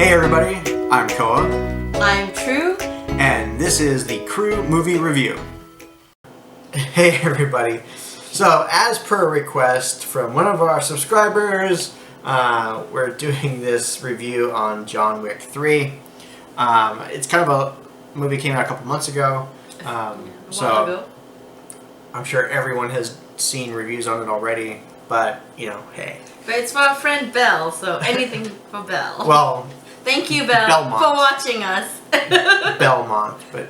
Hey everybody, I'm Koa. I'm True. And this is the Crew Movie Review. Hey everybody. So, as per request from one of our subscribers, we're doing this review on John Wick 3. It's kind of a movie came out a couple months ago. So I'm sure everyone has seen reviews on it already, but hey. But it's for our friend Belle, so anything for Belle. Well, thank you, Belle, Belmont. for watching us. Belmont, but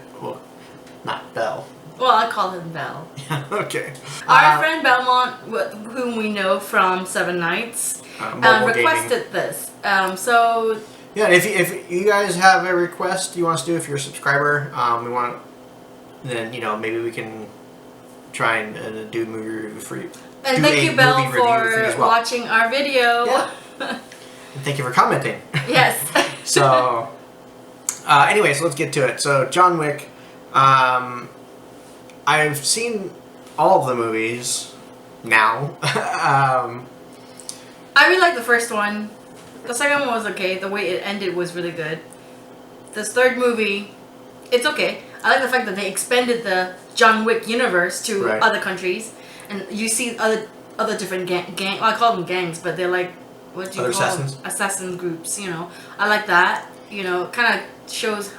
not Belle. Well, I call him Belle. Okay. Our friend Belmont, whom we know from Seven Nights, requested this. Yeah, if you guys have a request you want us to do, if you're a subscriber, then maybe we can try and do movie review for you. And thank you, Belle, for watching our video. Yeah. And thank you for commenting. Yes. So, anyways, let's get to it. So, John Wick. I've seen all of the movies now. I really like the first one. The second one was okay. The way it ended was really good. This third movie, it's okay. I like the fact that they expanded the John Wick universe to other countries, and you see other different gang. Well, I call them gangs, but they're like, what do you call them? Assassin groups. I like that. Kind of shows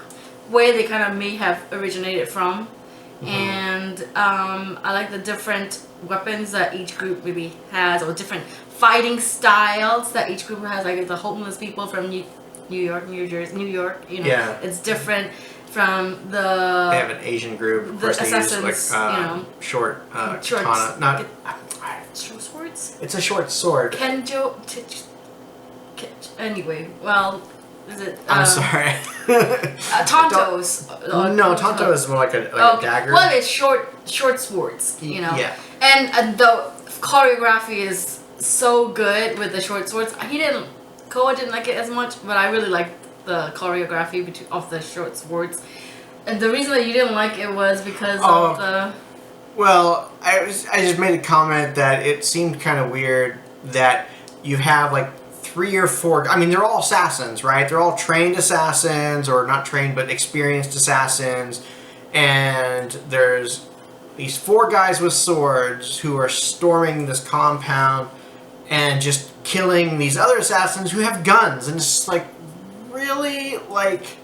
where they kind of may have originated from. Mm-hmm. And I like the different weapons that each group maybe has, or different fighting styles that each group has. Like the homeless people from New York, it's different from the. They have an Asian group. Of course, assassins, they use short katana. Not short swords. It's a short sword. Kenjo. Anyway, well. Is it, I'm sorry. Tontos. No, Tonto is more like a dagger. Well, it's short swords, Yeah. And the choreography is so good with the short swords. Koa didn't like it as much, but I really liked the choreography of the short swords. And the reason that you didn't like it was because of the... Well, I just made a comment that it seemed kind of weird that you have like 3 or 4. I mean, they're all assassins, right? They're all trained assassins, or not trained, but experienced assassins. And there's these 4 guys with swords who are storming this compound and just killing these other assassins who have guns. And it's just like, really? Like...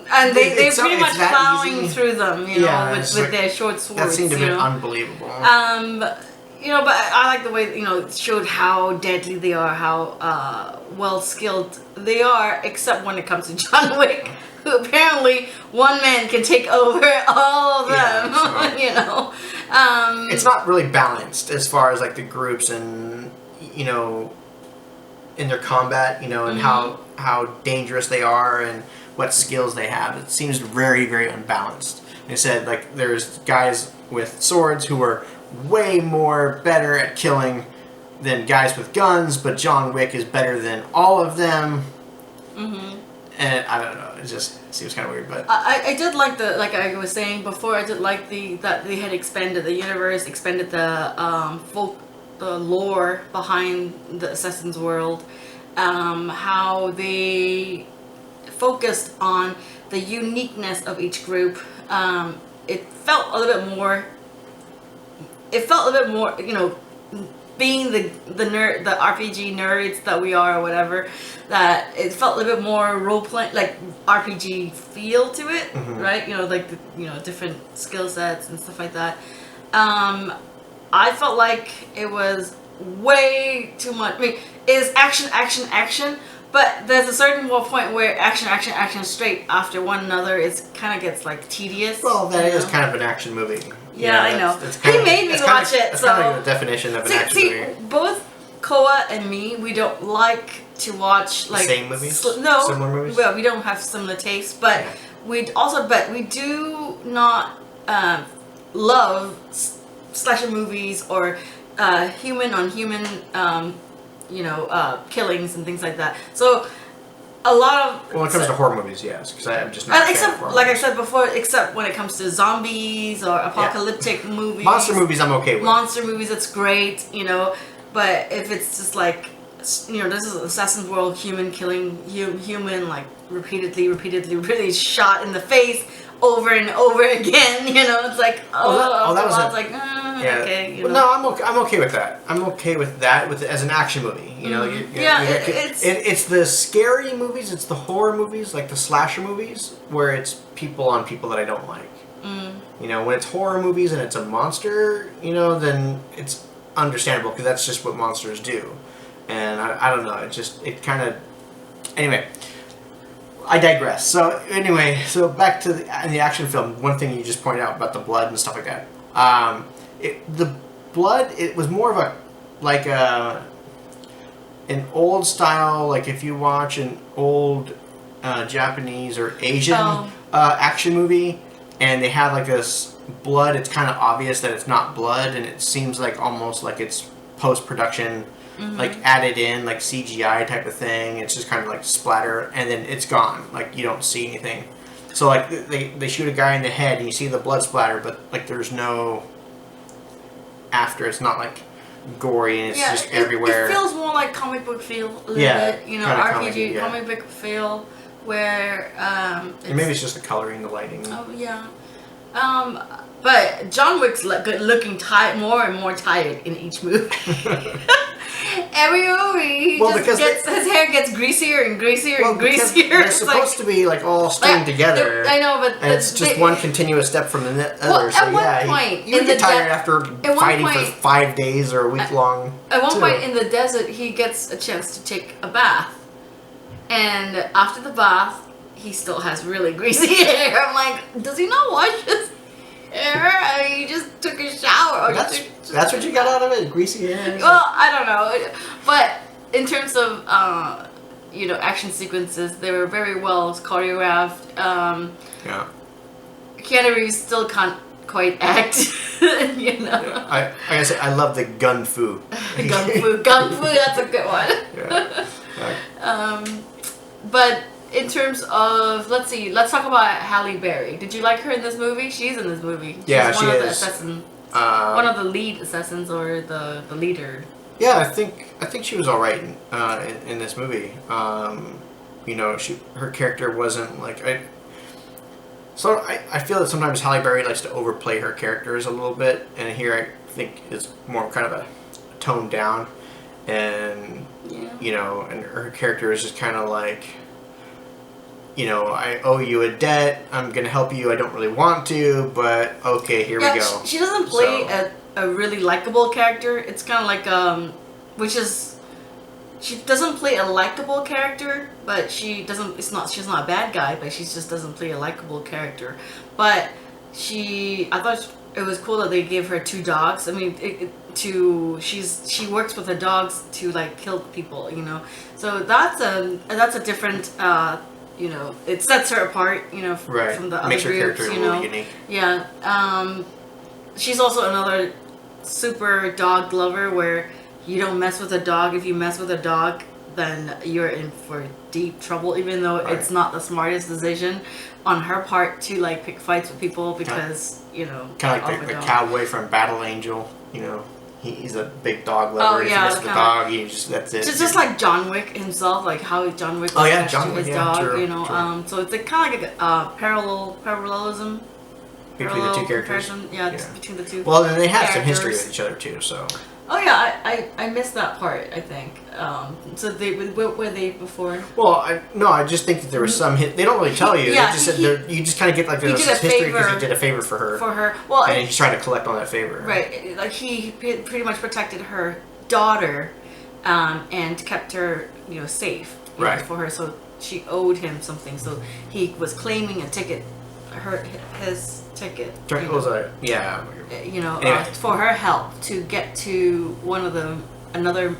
And they're pretty much plowing through them, with their short swords. That seemed a bit unbelievable. But I like the way, it showed how deadly they are, how well skilled they are, except when it comes to John Wick, who apparently one man can take over all of them, It's not really balanced as far as like the groups and, in their combat, and how dangerous they are and what skills they have. It seems very, very unbalanced. They said, like, there's guys with swords who are way more better at killing than guys with guns, but John Wick is better than all of them. Mm-hmm. And I don't know, it just seems kind of weird, but I did like like I was saying before, I did like that they had expanded the universe, expanded the the lore behind the Assassin's world, how they focused on the uniqueness of each group. It felt a little bit more. Being the nerd, the RPG nerds that we are, or whatever, that it felt a little bit more role play, like RPG feel to it, right? Like the different skill sets and stuff like that. I felt like it was way too much. I mean, it's action, but there's a certain point where action straight after one another, it kind of gets like tedious. Well, that is kind of an action movie. Yeah, I know. He made me watch it. That's kind of the definition of an action movie. Both Koa and me, we don't like to watch like same movies. Similar movies. Well, we don't have similar tastes, but we do not love slasher movies or human on human killings and things like that. So a lot of... Well, when it comes to horror movies, yes, because I'm just not a fan of horror like movies. I said before, except when it comes to zombies or apocalyptic movies. Monster movies, I'm okay with. Monster movies, it's great, But if it's just like this is assassin's world, human killing human, like repeatedly, really shot in the face over and over again. It's like like okay. Well, no, I'm okay with that. I'm okay with that as an action movie. It's the scary movies, it's the horror movies, like the slasher movies, where it's people on people that I don't like. When it's horror movies and it's a monster, then it's understandable because that's just what monsters do. And I don't know, it kind of... Anyway, I digress. So anyway, back to in the action film, one thing you just pointed out about the blood and stuff like that. The blood, it was more of an old style, like if you watch an old Japanese or Asian action movie, and they have like this blood, it's kind of obvious that it's not blood, and it seems like almost like it's post-production, like added in, like CGI type of thing. It's just kind of like splatter, and then it's gone. Like you don't see anything. So like they shoot a guy in the head, and you see the blood splatter, but like there's no after. It's not like gory, and it's just everywhere. It feels more like comic book feel a little bit. RPG comic book feel. Where and maybe it's just the coloring, the lighting. Oh yeah, but John Wick's looking more and more tired in each movie. Every movie, his hair gets greasier and greasier and greasier. They're supposed to be like all strung together. I know, but it's just one continuous step from the other. At one point, you get tired after fighting for 5 days or a week long. At one point in the desert, he gets a chance to take a bath. And after the bath, he still has really greasy hair. I'm like, does he not wash his hair? I mean, he just took a shower. That's what you got out of it? Greasy hair? Well, I don't know. But in terms of, action sequences, they were very well choreographed. Keanu Reeves still can't quite act, I love the gun fu. Gun fu, that's a good one. But in terms of, let's talk about Halle Berry. Did you like her in this movie? She's in this movie. She's one of the assassins. One of the lead assassins, or the leader. Yeah, I think she was all right in this movie. Her character wasn't like I feel that sometimes Halle Berry likes to overplay her characters a little bit, and here I think it's more kind of a toned down, and and her character is just kind of like, I owe you a debt, I'm gonna help you, I don't really want to, but okay, here we go. She doesn't play a really likable character. It's kind of like she doesn't play a likable character, but she's not a bad guy, but she just doesn't play a likable character. But I thought it was cool that they gave her 2 dogs. I mean, she works with the dogs to like kill people, So that's a different, it sets her apart, from the other Makes her groups, character a little unique. Yeah. She's also another super dog lover, where you don't mess with a dog. If you mess with a dog, then you're in for deep trouble, even though it's not the smartest decision on her part to like pick fights with people because, kind of like the cowboy from Battle Angel, he's a big dog lover. If you mess with the dog, that's it. Just like John Wick himself, like how John Wick was attached to his dog, true. So it's kind of like a parallelism. Between the 2 characters? Between the 2 Well, then they have some history with each other too, so... Oh yeah, I missed that part, I think. So what were they before? Well, I just think that there was some... They don't really tell you. Yeah, they just said you just kind of get like this history because he did a favor for her. Well, and he's trying to collect on that favor. Right. Like he pretty much protected her daughter, and kept her, safe for her. So she owed him something. So he was claiming a ticket, his ticket. For her help to get to another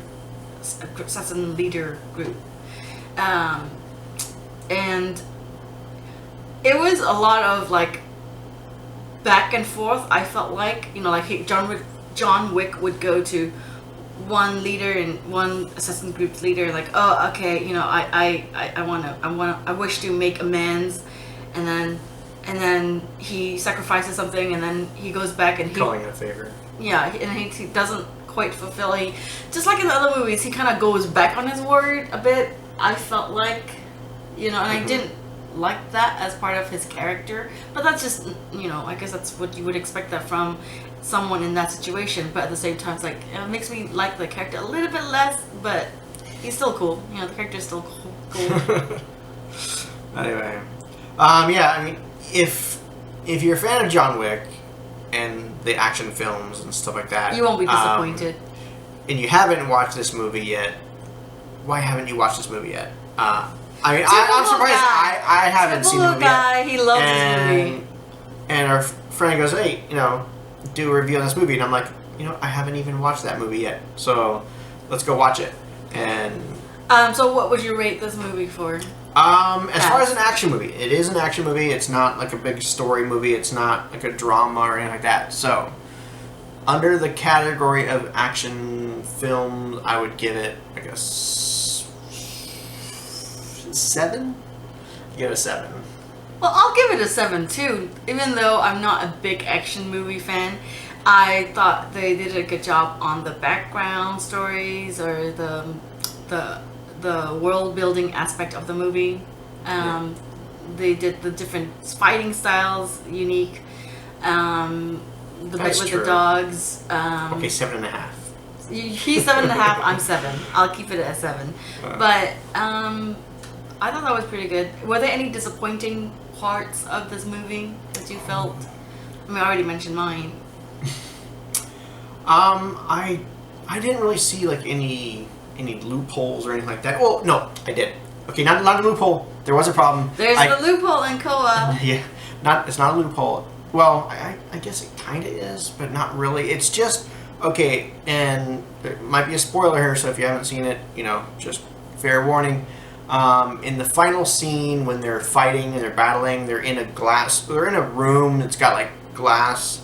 assassin leader group, and it was a lot of like back and forth. I felt like John Wick would go to one leader and one assassin group's leader, like, oh, okay, I wish to make amends, and then he sacrifices something, and then he goes back and calling it a favor. Yeah, and he doesn't quite fulfilling. Just like in the other movies, he kind of goes back on his word a bit. I felt like, and I didn't like that as part of his character. But that's just, I guess that's what you would expect that from someone in that situation. But at the same time, it's like, it makes me like the character a little bit less, but he's still cool. The character's still cool. Anyway, I mean, if you're a fan of John Wick and the action films and stuff like that, you won't be disappointed. And you haven't watched this movie yet, why haven't you watched this movie yet? I mean, I'm surprised I haven't seen the movie yet. He loves this movie. And our friend goes, hey, do a review on this movie. And I'm like, I haven't even watched that movie yet. So let's go watch it. And so what would you rate this movie for? As far as an action movie, it is an action movie. It's not like a big story movie. It's not like a drama or anything like that. So, under the category of action film, I would give it, I guess, 7? Give it a 7. Well, I'll give it a 7 too. Even though I'm not a big action movie fan, I thought they did a good job on the background stories or the world building aspect of the movie. They did the different fighting styles unique. The bit with the dogs. Okay, 7.5. He's 7.5. I'm 7. I'll keep it at 7. But I thought that was pretty good. Were there any disappointing parts of this movie that you felt? I mean, I already mentioned mine. I didn't really see like any loopholes or anything like that. Well, no, I did. Okay, not a loophole. There was a problem. There's a loophole in co-op. Yeah, it's not a loophole. Well, I guess it kind of is, but not really. It's just okay, and there might be a spoiler here, so if you haven't seen it, just fair warning. In the final scene when they're fighting and they're battling, they're in a room that's got like glass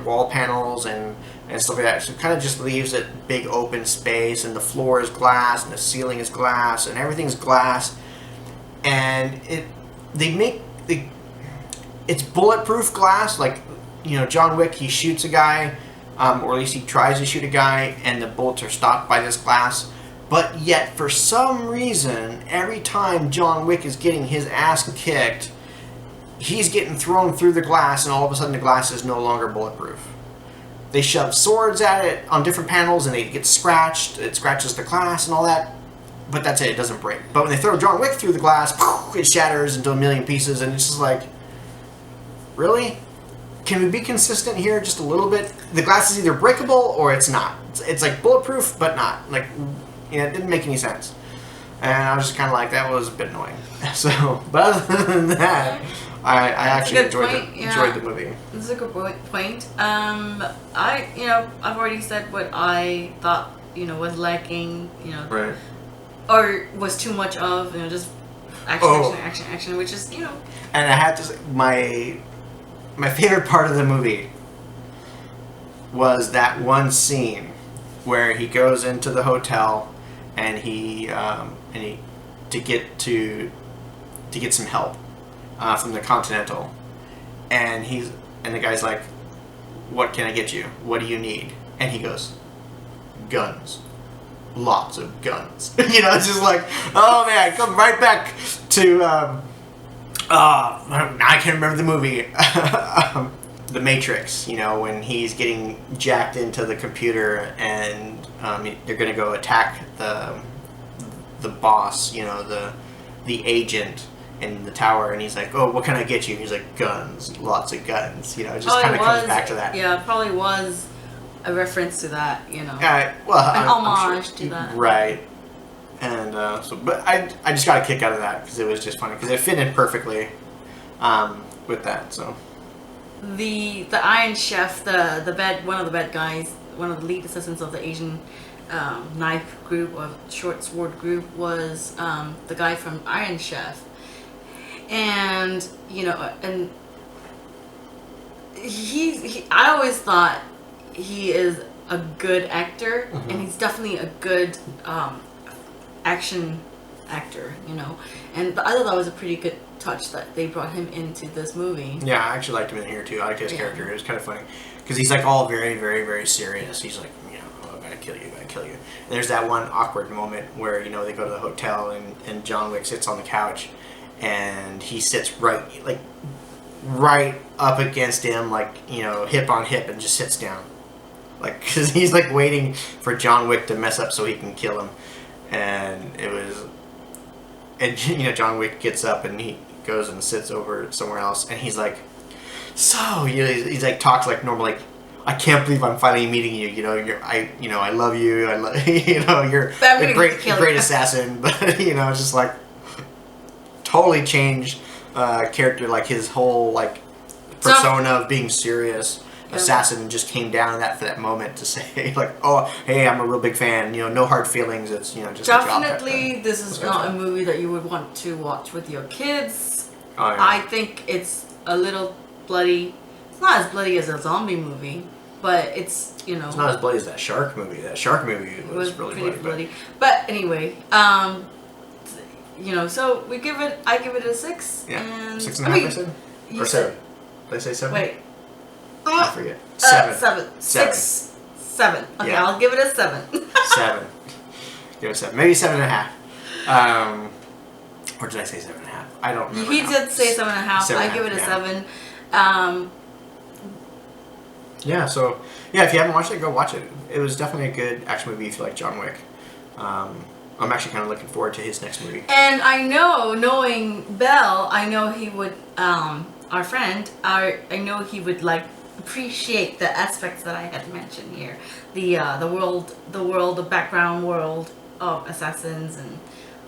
wall panels and stuff like that. So it kind of just leaves it big open space, and the floor is glass, and the ceiling is glass, and everything's glass. And it's bulletproof glass. Like, John Wick, he shoots a guy, or at least he tries to shoot a guy, and the bullets are stopped by this glass. But yet, for some reason, every time John Wick is getting his ass kicked, he's getting thrown through the glass, and all of a sudden the glass is no longer bulletproof. They shove swords at it on different panels, and they get scratched. It scratches the glass and all that. But that's it. It doesn't break. But when they throw John Wick through the glass, it shatters into a million pieces, and it's just like, really? Can we be consistent here just a little bit? The glass is either breakable or it's not. It's like bulletproof, but not. Like, it didn't make any sense. And I was just kind of like, that was a bit annoying. So, but other than that, I actually enjoyed the movie. This is a good point. I've already said what I thought, was lacking, right, or was too much of, just action, which is, And I have to say, my favorite part of the movie was that one scene where he goes into the hotel and he to get some help from the Continental, and the guy's like, what can I get you? What do you need? And he goes, guns. Lots of guns. It's just like, oh man, come right back to I can't remember the movie. The Matrix, when he's getting jacked into the computer and they're gonna go attack the boss, the agent in the tower, and he's like, oh, what can I get you? And he's like, guns, lots of guns. It just kind of comes back to that. Yeah, it probably was a reference to that, an homage to that. Right. And but I just got a kick out of that because it was just funny because it fit in perfectly with that. So the Iron Chef, one of the bad guys, one of the lead assistants of the Asian knife group or short sword group was the guy from Iron Chef, and and I always thought he is a good actor, and he's definitely a good action actor, and I thought that was a pretty good touch that they brought him into this movie. Yeah, I actually liked him in here too. I liked his character. It was kind of funny because he's like all very, very, very serious. He's like, kill you. And there's that one awkward moment where, you know, they go to the hotel and John Wick sits on the couch and he sits right up against him, like, you know, hip on hip, and just sits down. Like, because he's like waiting for John Wick to mess up so he can kill him. And you know, John Wick gets up and he goes and sits over somewhere else, and he's like, so, you know, he's like, talks like normal, like, I can't believe I'm finally meeting you. You know, I love you. You know, you're a great assassin. But you know, it's just like totally changed character. Like his whole like persona of being serious assassin just came down for that moment to say like, oh, hey, I'm a real big fan. You know, no hard feelings. It's, you know, just definitely this is not a movie that you would want to watch with your kids. Oh, yeah. I think it's a little bloody. It's not as bloody as a zombie movie, but it's, you know, it's not as bloody as that shark movie. That shark movie was really pretty bloody. But anyway, you know, so I give it a 6. Yeah, and 6.5. I said, or 7. Did I say 7? Wait, I forget. 7. 6, 7. Okay, yeah. I'll give it a 7. 7. Give it a 7. Maybe 7.5. Or did I say 7.5? I don't remember. He did say 7.5. I give it a 7. Yeah, so yeah, if you haven't watched it, go watch it. It was definitely a good action movie if you like John Wick. I'm actually kind of looking forward to his next movie. And I know, knowing Bell, I know he would, our friend, I know he would like appreciate the aspects that I had mentioned here, the background world of assassins and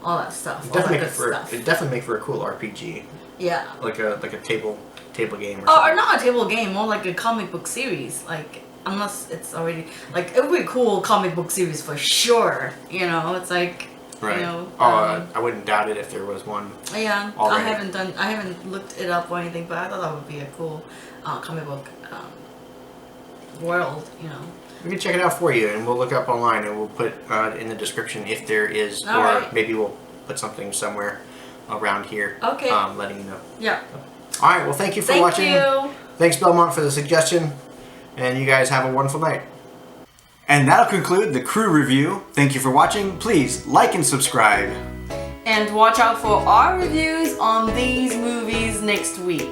all that stuff. It definitely make for a cool RPG. Yeah. Like a table game. Or not a table game, more like a comic book series. Like, unless it's already like, it would be a cool comic book series for sure. You know, it's like, right. You know. I wouldn't doubt it if there was one. Yeah, already. I haven't looked it up or anything, but I thought that would be a cool comic book world. You know. We can check it out for you, and we'll look up online, and we'll put in the description if there is, all or right. Maybe we'll put something somewhere around here. Okay. Letting you know. Yeah. All right. Well, thank you for watching. Thank you. Thanks, Belmont, for the suggestion, and you guys have a wonderful night. And that'll conclude the crew review. Thank you for watching. Please like and subscribe. And watch out for our reviews on these movies next week.